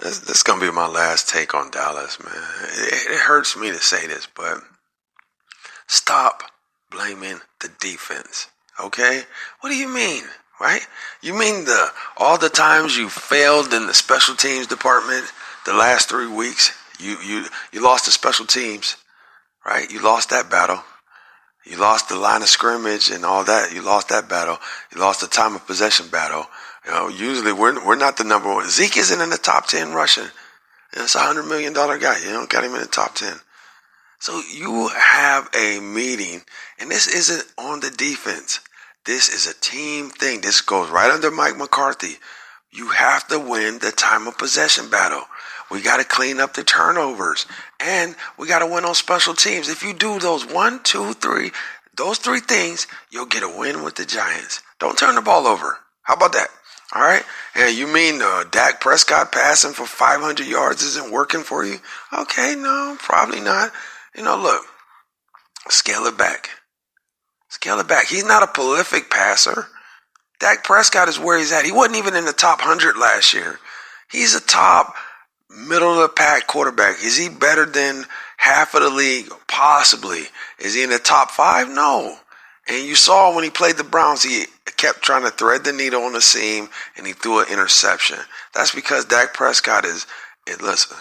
This is gonna be my last take on Dallas, man. It hurts me to say this, but stop blaming the defense. Okay? What do you mean? Right? You mean all the times you failed in the special teams department the last 3 weeks? You lost the special teams, right? You lost that battle. You lost the line of scrimmage and all that. You lost that battle. You lost the time of possession battle. Usually we're not the number one. Zeke isn't in the top 10 rushing. It's $100 million guy. You don't got him in the top 10. So you have a meeting, and this isn't on the defense. This is a team thing. This goes right under Mike McCarthy. You have to win the time of possession battle. We got to clean up the turnovers, and we got to win on special teams. If you do those 1, 2, 3, those 3 things, you'll get a win with the Giants. Don't turn the ball over. How about that? All right? And you mean Dak Prescott passing for 500 yards isn't working for you? Okay, no, probably not. Look, scale it back. Scale it back. He's not a prolific passer. Dak Prescott is where he's at. He wasn't even in the top 100 last year. He's a top middle of the pack quarterback. Is he better than half of the league? Possibly. Is he in the top 5? No. And you saw when he played the Browns, he kept trying to thread the needle on the seam, and he threw an interception. That's because Dak Prescott listen,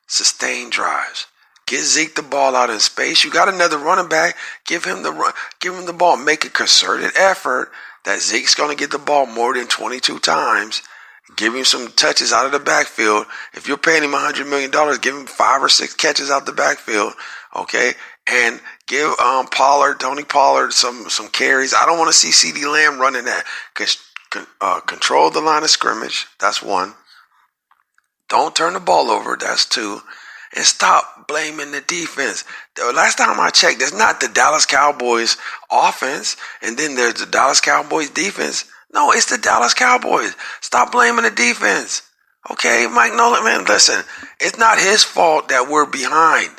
sustain drives. Get Zeke the ball out in space. You got another running back. Give him the ball. Make a concerted effort that Zeke's going to get the ball more than 22 times. Give him some touches out of the backfield. If you're paying him $100 million, give him 5 or 6 catches out the backfield. Okay? And give Tony Pollard some carries. I don't want to see CeeDee Lamb running that. Control the line of scrimmage. That's 1. Don't turn the ball over. That's 2. And stop blaming the defense. The last time I checked, there's not the Dallas Cowboys offense, and then there's the Dallas Cowboys defense. No, it's the Dallas Cowboys. Stop blaming the defense. Okay, Mike Nolan, man, listen. It's not his fault that we're behind.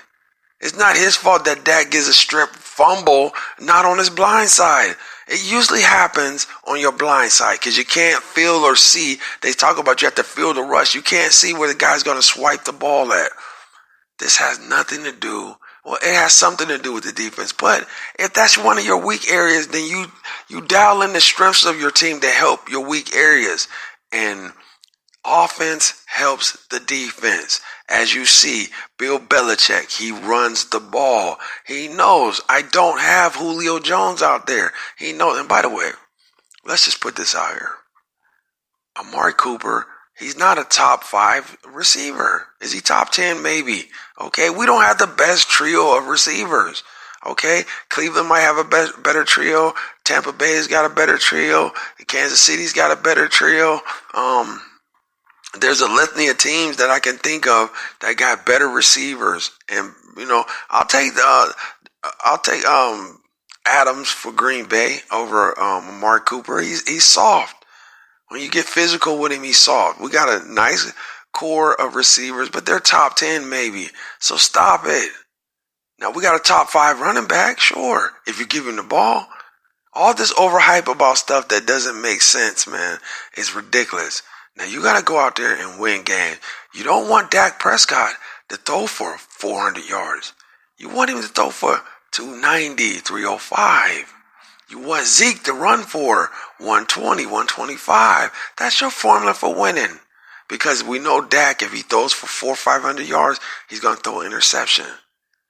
It's not his fault that Dak gets a strip fumble, not on his blind side. It usually happens on your blind side because you can't feel or see. They talk about you have to feel the rush. You can't see where the guy's going to swipe the ball at. This has nothing to do. Well, it has something to do with the defense. But if that's one of your weak areas, then you dial in the strengths of your team to help your weak areas. And offense helps the defense. As you see, Bill Belichick, he runs the ball. He knows I don't have Julio Jones out there. He knows. And by the way, let's just put this out here. Amari Cooper, he's not a top 5 receiver. Is he top 10? Maybe. Okay, we don't have the best trio of receivers. Okay, Cleveland might have a better trio. Tampa Bay's got a better trio. Kansas City's got a better trio. There's a litany of teams that I can think of that got better receivers. And I'll take Adams for Green Bay over Amari Cooper. He's soft. When you get physical with him, he's soft. We got a nice core of receivers, but they're top 10 maybe. So stop it. Now, we got a top 5 running back, sure, if you give him the ball. All this overhype about stuff that doesn't make sense, man, is ridiculous. Now, you got to go out there and win games. You don't want Dak Prescott to throw for 400 yards. You want him to throw for 290, 305. You want Zeke to run for 120, 125. That's your formula for winning. Because we know Dak, if he throws for 400 or 500 yards, he's going to throw an interception.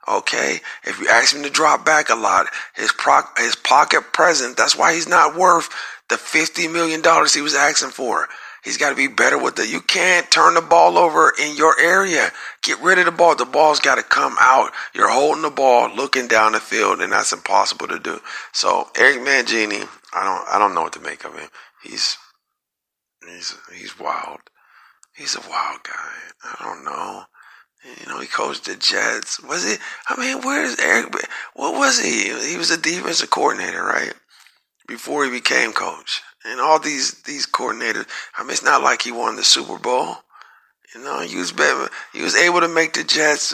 Okay? If you ask him to drop back a lot, his pocket presence, that's why he's not worth the $50 million he was asking for. He's got to be better with it. You can't turn the ball over in your area. Get rid of the ball. The ball's got to come out. You're holding the ball, looking down the field, and that's impossible to do. So Eric Mangini, I don't know what to make of him. He's wild. He's a wild guy. I don't know. He coached the Jets. Was he? Where's Eric? What was he? He was a defensive coordinator, right? Before he became coach. And all these coordinators, it's not like he won the Super Bowl. He was able to make the Jets,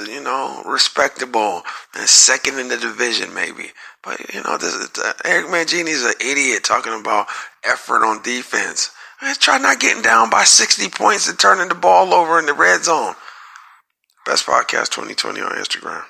respectable and second in the division maybe. But, Eric Mangini is an idiot talking about effort on defense. Try not getting down by 60 points and turning the ball over in the red zone. Best Podcast 2020 on Instagram.